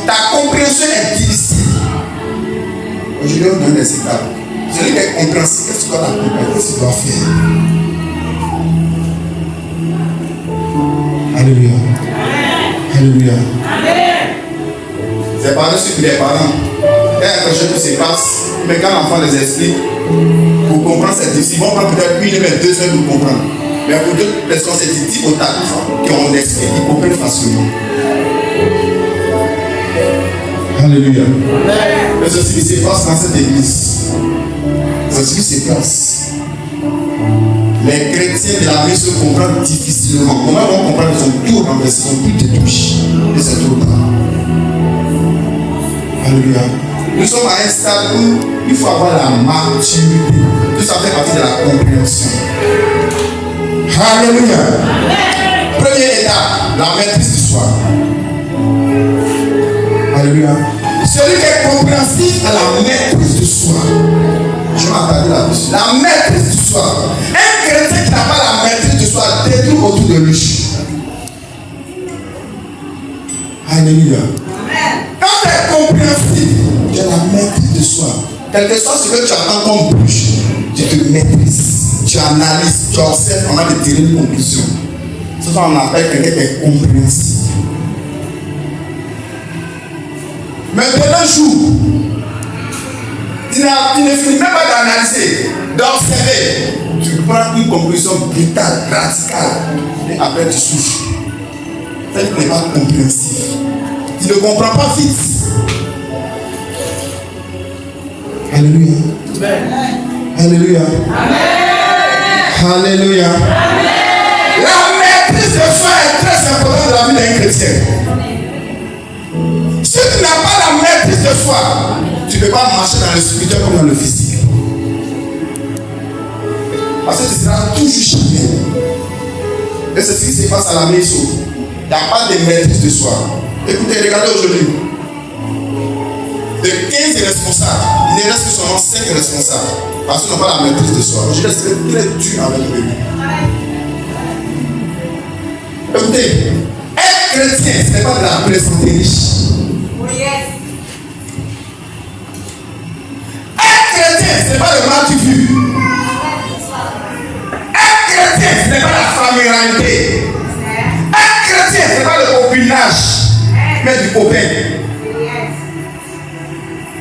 ta compréhension est difficile. Je vais vous donner des étapes. Celui qui est compréhensible, qu'est-ce que tu dois comprendre? Qu'est-ce que tu dois faire? Alléluia. Alléluia. C'est parents ceux qui les parents. Il y a quelque chose qui se passe, mais quand l'enfant les explique, pour comprendre c'est difficile. Ils vont prendre peut-être 1 heure, 2 heures pour comprendre. Mais pour d'autres personnes, c'est du type au tatou qu'on explique, ils comprennent facilement. Alléluia. Mais ceci qui se passe dans cette église, ceci qui se passe. Les chrétiens de la vie se comprennent difficilement. Comment ils vont comprendre? Ils ont tout renversé, ils ont tout détruit. Et c'est trop tard. Alléluia. Nous sommes à un stade où il faut avoir la maturité. Tout ça fait partie de la compréhension. Alléluia. Première étape, la maîtrise du soi. Alléluia. Celui qui est compréhensif à la maîtrise de soi. Je vais m'attarder là-dessus. La maîtrise du soi. Un chrétien qui n'a pas la maîtrise de soi détruit autour de lui. Alléluia. Quand tu es compréhensif, tu as la maîtrise de soi. Quel que soit ce que tu attends comme bouche, tu te maîtrises, tu analyses, tu observes avant de tirer une conclusion. C'est ça qu'on appelle quelqu'un qui est compréhensif. Mais de nos jours, tu ne finis même pas d'analyser, d'observer. Tu prends une conclusion brutale, radicale, et après tu souffles. Ça n'est pas compréhensif. Tu ne comprends pas vite. Alléluia. Alléluia. Alléluia. La maîtrise de soi est très importante dans la vie d'un chrétien. Si tu n'as pas la maîtrise de soi, tu ne peux pas marcher dans le spirituel comme dans le physique. Parce que tu seras toujours charnel. Et c'est ce qui se passe à la maison. Il n'y a pas de maîtrise de soi. Écoutez, regardez aujourd'hui. De 15 responsables, il ne reste que seulement 5 responsables. Parce qu'ils n'ont pas la maîtrise de soi. Je reste très dur avec le bébé. Écoutez, être chrétien, ce n'est pas de la plaisanterie. Être chrétien, ce n'est pas le mal du vu. Être chrétien, ce n'est pas la familiarité. Être chrétien, ce n'est pas le copinage, mais du copain.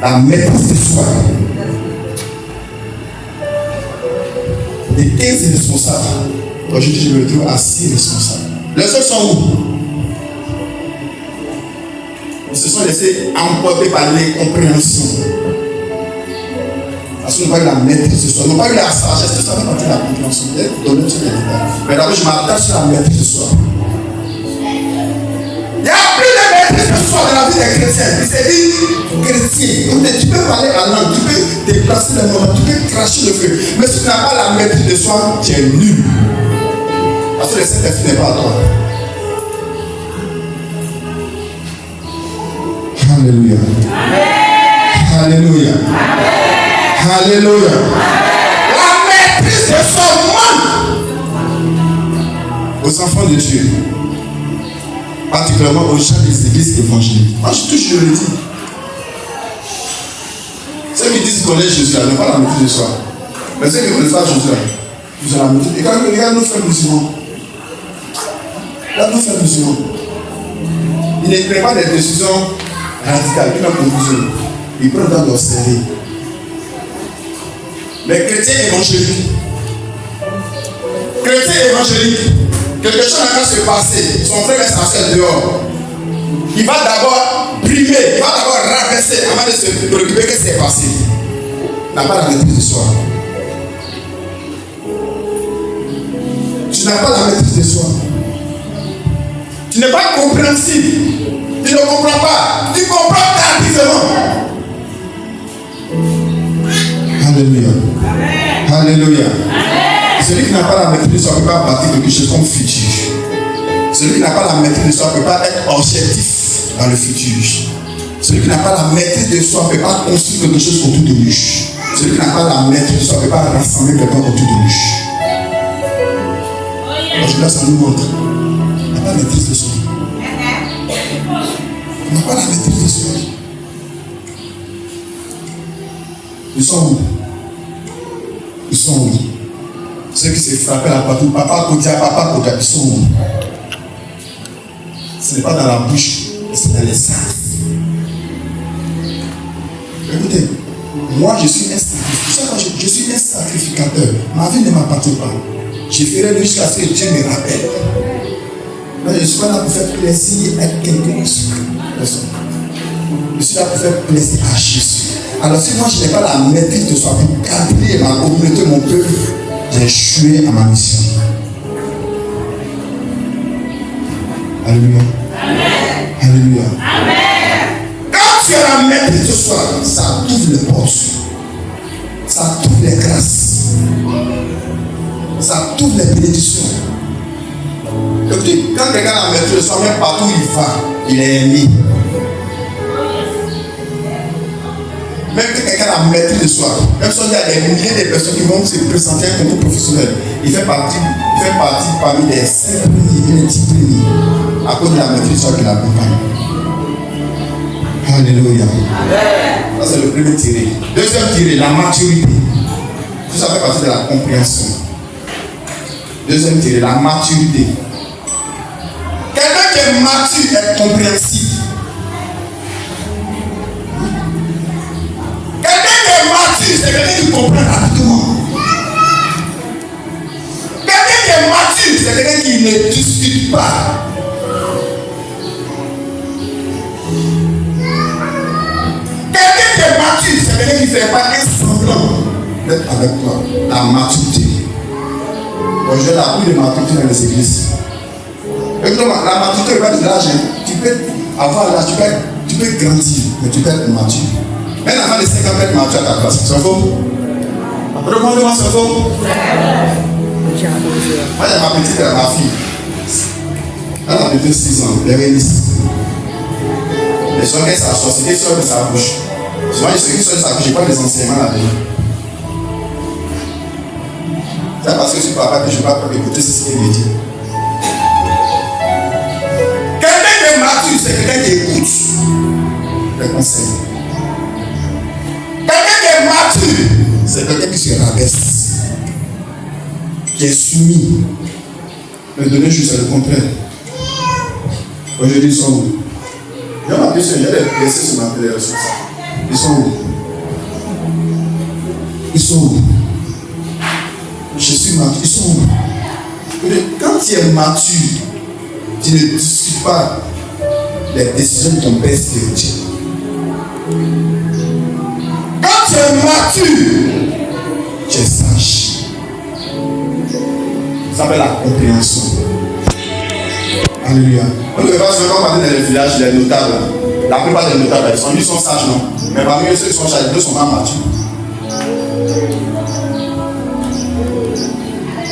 La maîtrise de soi. Les 15 responsables. Aujourd'hui, je me retrouve à 6 responsables. Les autres sont où? Ils se sont laissés emporter par l'incompréhension. Parce qu'ils n'ont pas eu la maîtrise de soi. Ils n'ont pas eu la sagesse. Tout ça fait partie de la compréhension. Mais d'abord, je m'attache sur la maîtrise de soi. Il n'y a plus de maîtrise de soi dans la vie des chrétiens. Il s'est dit chrétien. Tu peux parler en langue, tu peux déplacer le moment, tu peux cracher le feu. Mais si tu n'as pas la maîtrise de soi, tu es nul. Parce que le Saint-Esprit n'est pas à toi. Alléluia. Amen. Alléluia. Amen. Alléluia. Amen. La maîtrise de soi manque aux enfants de Dieu. Particulièrement aux gens des églises évangéliques. Moi, je toujours le dis. Ceux qui disent connaître Jésus là n'ont pas la maîtrise de soi. Mais ceux qui ne connaissent pas Jésus là, ils ont la maîtrise. Et quand ils regardent nos frères musulmans, regarde nos frères musulmans, ils ne prennent pas des décisions radicales, une conclusion. Ils prennent le temps d'observer. Les chrétiens évangéliques, quelque chose n'a qu'à se passer. Son frère est censé dehors. Il va d'abord primer, il va d'abord rabaisser avant de se préoccuper que c'est passé. Il n'a pas la maîtrise de soi. Tu n'as pas la maîtrise de soi. Tu n'es pas compréhensible. Tu ne comprends pas. Tu comprends tardivement. Alléluia. Alléluia. Celui qui n'a pas la maîtrise de soi ne peut pas bâtir quelque chose comme futur. Celui qui n'a pas la maîtrise de soi ne peut pas être objectif dans le futur. Celui qui n'a pas la maîtrise de soi ne peut pas construire quelque chose autour de lui. Celui qui n'a pas la maîtrise de soi ne peut pas rassembler quelqu'un autour de lui. Aujourd'hui, ça nous montre. Il n'a pas la maîtrise de soi. On n'a pas la maîtrise de soi. Ils sont où? Ils sont où? Ceux qui se frappaient la partout, papa Kodia, ils sont où? Ce n'est pas dans la bouche, c'est dans les sacs. Écoutez, moi je suis un sacrificateur. Je suis un sacrificateur. Ma vie ne m'appartient pas. Je ferai jusqu'à ce que Dieu me rappelle. Mais je ne suis pas là pour faire plaisir à quelqu'un. Je suis là pour faire plaisir à Jésus. Alors si moi je n'ai pas la maîtrise de soi pour cadrer ma communauté, mon peuple, j'ai échoué à ma mission. Alléluia. Amen. Alléluia. Amen. Quand tu as la maîtrise de soi, ça t'ouvre les portes. Ça t'ouvre les grâces. Ça t'ouvre les bénédictions. Écoutez, quand quelqu'un a la maîtrise de soi, même partout où il va, il est aimé. Même que quelqu'un a la maîtrise de soi, même si il y a des milliers de personnes qui vont se présenter à un concours professionnel, il fait partie parmi les 5 premiers, les 10 premiers, à cause de la maîtrise de soi qui l'accompagne. Alléluia. Ça c'est le premier tiré. Deuxième tiré, la maturité. Tout ça fait partie de la compréhension. Deuxième tiré, la maturité. Quelqu'un qui est mature est compréhensible. C'est quelqu'un qui comprend rapidement. Quelqu'un qui est mature, c'est quelqu'un qui ne discute pas. Quelqu'un qui est mature, c'est quelqu'un qui ne fait pas un semblant d'être avec toi. La maturité. Bon, je vais la plus de maturité dans les églises. Écoute-moi, la maturité n'est pas de l'âge. Tu peux avoir l'âge, tu peux grandir, mais tu peux être mature. Un enfant de 5 ans peut être mature à ta place. C'est faux? Demande-moi, c'est faux? Moi, j'ai ma petite, ma fille. Elle a peut-être 6 ans, elle est réaliste. Les soins qu'elle s'assoit, c'est des soins de sa bouche. Souvent, je sais que soins de sa bouche, je pas les enseignements là-dedans. C'est parce que je ne parle pas que je ne parle pas écouter ce qu'il me dit. Quelqu'un qui est mature, c'est quelqu'un qui écoute les conseils. Quelqu'un qui est mature, c'est quelqu'un qui se rabaisse, qui est soumis. Mais donner juste le contraire. Aujourd'hui, ils sont où? Il y a ma question, il y a des blessés sur ma prière sur ça. Ils sont où? Ils sont où? Je suis mature, ils sont où? Quand tu es mature, tu ne discutes pas les décisions de ton père spirituel. Quand tu es mature, tu es sage. Ça s'appelle la compréhension. Alléluia. On ne va pas souvent parler dans les villages, les notables. La plupart des notables, ils sont sages, non? Mais parmi eux, ceux qui sont sages, les deux sont pas matures.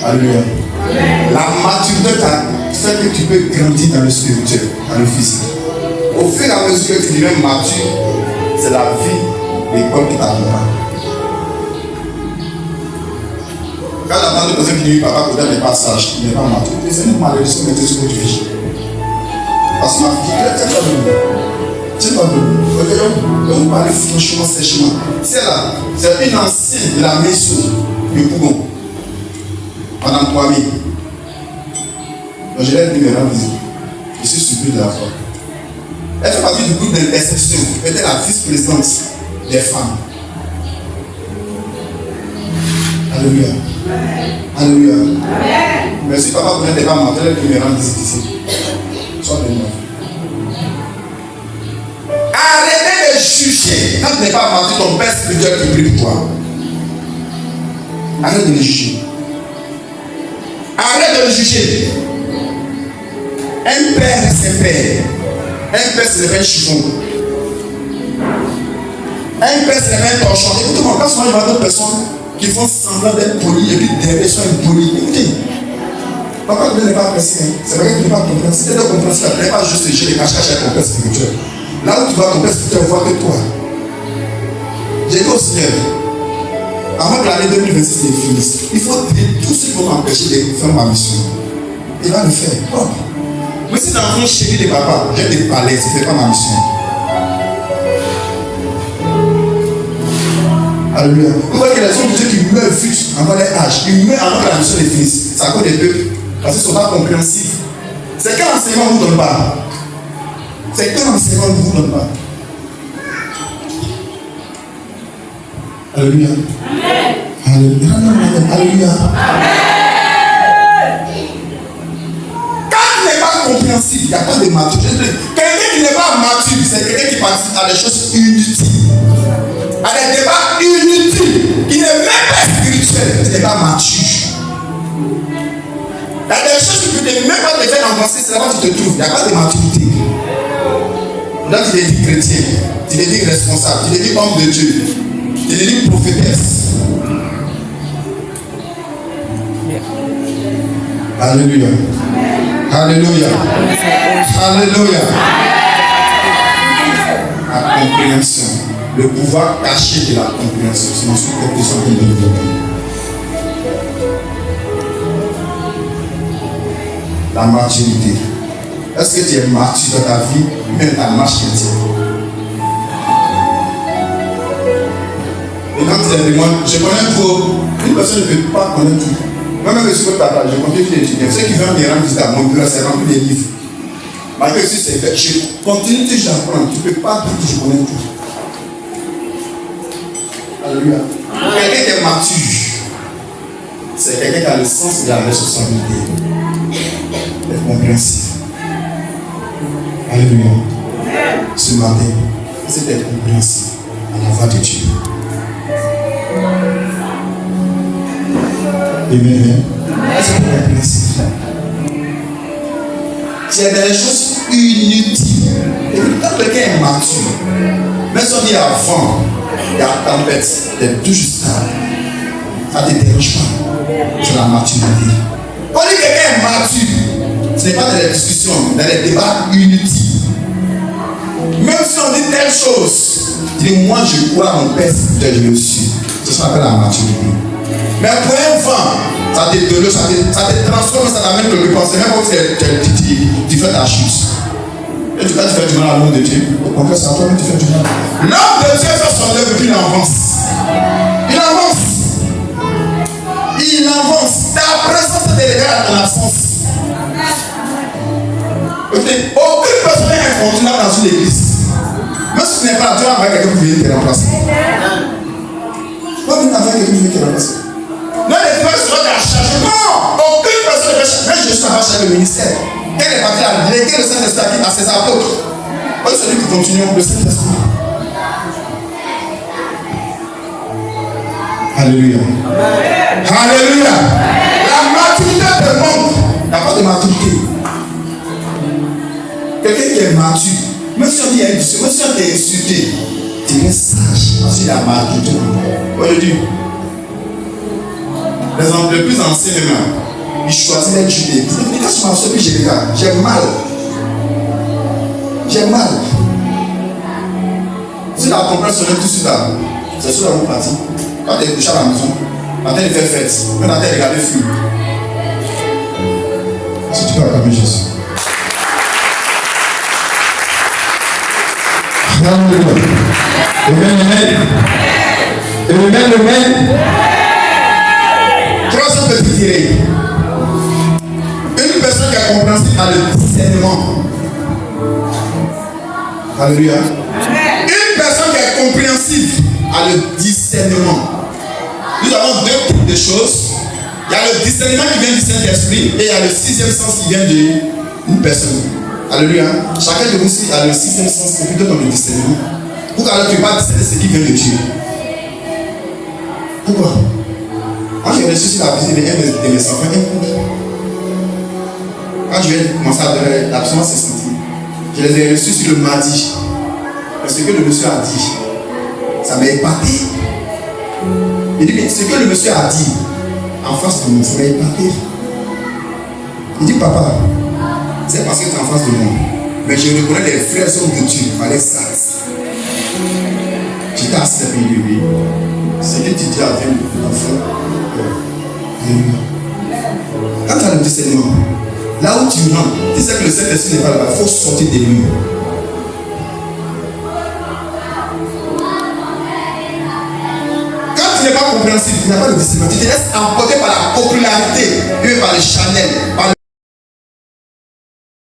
Alléluia. La maturité fait que tu peux grandir dans le spirituel, dans le physique. Au fur et à mesure que tu deviens mature, c'est la vie, l'école qui t'accompagne. Quand j'entends des personnes qui disent papa peut-être n'est pas sage, il n'est pas mature, c'est une malédiction de ce que tu vis. Parce que ma fille, tu vas venir. On parle franchement, sèchement. C'est là, c'est une ancienne de la maison du Pougon. Madame Kwame. Donc je l'ai dit maintenant visite. Je suis surpris de la foi. Elle fait partie du groupe d'intercession. Elle était la vice-présidente des femmes. Alléluia. Alléluia. Merci papa pour n'être pas menteur. Elle est venue visite ici. Sois béni. Arrêtez de juger. Quand tu n'es pas menti, ton père spirituel qui prie pour toi. Arrête de le juger. Arrête de le juger. Un père, c'est un père. Un père, c'est un chiffon. Un père, c'est un torchon. Écoutez-moi, quand souvent il y a d'autres personnes qui font semblant d'être polies et puis derrière sont impolies. Écoutez, papa ne n'est pas apprécié. C'est vrai que tu n'es pas compris. Si tu n'es pas compris, tu n'es pas juste léger les cache-cache avec ton père spirituel. Là où tu vas, ton père spirituel voit que toi. J'ai dit au Seigneur, avant que l'année 2026 ne finisse, il faut dire tout ce qui va m'empêcher de faire ma mission. Il va le faire. Oh. Moi, si l'enfant chéri de papa, j'ai des palais, ce n'est pas ma mission. Alléluia. Vous voyez que les hommes de Dieu qui meurent vite avant leur âge, ils meurent avant que la mission les finisse. C'est à cause des peuples. Parce qu'ils ne sont pas compréhensifs. C'est quel enseignement ne vous donne pas? C'est quel enseignement ne vous donne pas? Alléluia. Alléluia. Alléluia. Quand il n'est pas compréhensif, il n'y a pas de maturité. Quelqu'un qui n'est pas mature, c'est quelqu'un qui participe à des choses inutiles. À des débats inutiles, qui n'est même pas spirituel, qui n'est pas mature. Il y a des choses qui ne peuvent même pas te faire avancer, c'est là-bas que tu te trouves. Il n'y a pas de maturité. Là, tu te dis chrétien, tu te dis responsable, tu te dis homme de Dieu, tu te dis prophétesse. Alléluia. Alléluia. Alléluia. La compréhension. Le pouvoir caché de la compréhension. C'est ensuite quelque chose de développement. La maturité. Est-ce que tu es mature dans ta vie, même dans ta marche chrétienne? Et quand tu te demandes, je connais trop, une personne ne peut pas connaître tout. Moi-même, je suis papa, je continue d'étudier. Ceux qui viennent me rendre visite à mon bureau, c'est rempli des livres. Malgré que si c'est fait, je continue toujours d'apprendre. Tu ne peux pas dire que je connais tout. Alléluia. Quelqu'un qui est mature, c'est quelqu'un qui a le sens de la responsabilité. D'être compréhensif. Alléluia. Ce matin, c'est d'être compréhensif à la voix de Dieu. Amen. C'est compréhensif. Il y a des choses inutiles. Et quand quelqu'un est mature, même si on dit avant, il y a la tempête, il est toujours stable. Ça ne te dérange pas. C'est la maturité. Quand on dit quelqu'un est mature, ce n'est pas dans les discussions, dans les débats inutiles. Même si on dit telle chose, il dit moi je crois en paix, je le suis. Ça s'appelle la maturité. Mais pour un vent, ça te déloge, ça te transforme, ça t'amène quelque part. C'est même quand tu fais ta chute. Et tu fais du mal à l'homme de Dieu. Au contraire, c'est à toi que tu fais du mal. L'homme de Dieu fait son œuvre et puis il avance. Il avance. Il avance. Ta présence est déléguée à ton absence. Aucune personne n'est incontournable dans une église. Même si tu n'es pas là, tu vas avoir quelqu'un qui vient te remplacer. Tu vas venir avec quelqu'un qui vient te remplacer. Non, les personnes seront à charge. Non, aucune personne ne va charger. Même Jésus n'a pas chargé le ministère. Quel est parti à léguer le Saint-Esprit à ses apôtres? C'est celui qui continue le Saint-Esprit. Alléluia. Alléluia. La maturité demande. Il n'y a pas de maturité. Quelqu'un qui est mature, même si on dit même si on t'est insulté, tu restes sage. Parce qu'il a maturité. Moi je dis, les plus anciens même, ils choisissent d'être judés. Mais quand je m'en puis je regarde, j'ai mal. J'ai mal. Si la compréhension est tout de suite là, c'est sûr que vous partez. Quand tu es couché à la maison, la tête fait fête, quand la tête regarde le film. Si tu peux acclamer Jésus. Alléluia. Amen, amen. Amen. Troisième petit tiré. Une personne qui a compréhensible a le discernement. Alléluia. Une personne qui est compréhensive a le discernement. Nous avons deux types de choses. Il y a le discernement qui vient du Saint-Esprit et il y a le sixième sens qui vient d'une personne. Alléluia. Chacun de vous aussi a le sixième sens, c'est plutôt comme le discernement. Pourquoi alors tu ne peux pas discerner ce qui vient de Dieu? Pourquoi? Moi j'ai reçu sur la visite de mes enfants un coup. Quand je vais commencer à donner l'absence est sentie, je les ai reçus sur le mardi. Parce que le monsieur a dit, ça m'a épaté. Il dit, mais ce que le monsieur a dit en face de moi, ça m'a épaté. Il dit, papa, c'est parce que tu es en face de moi. Mais je reconnais les frères hommes de Dieu, il fallait ça. J'étais assis à lui. Ce que tu dis avec l'enfant. Quand tu as le discernement, Là où tu rentres, tu sais que le Saint-Esprit n'est pas là-bas. Il faut sortir des murs. Quand tu n'es pas compréhensible, tu n'as pas de discipline. Tu te laisses emporter par la popularité, par le Chanel, par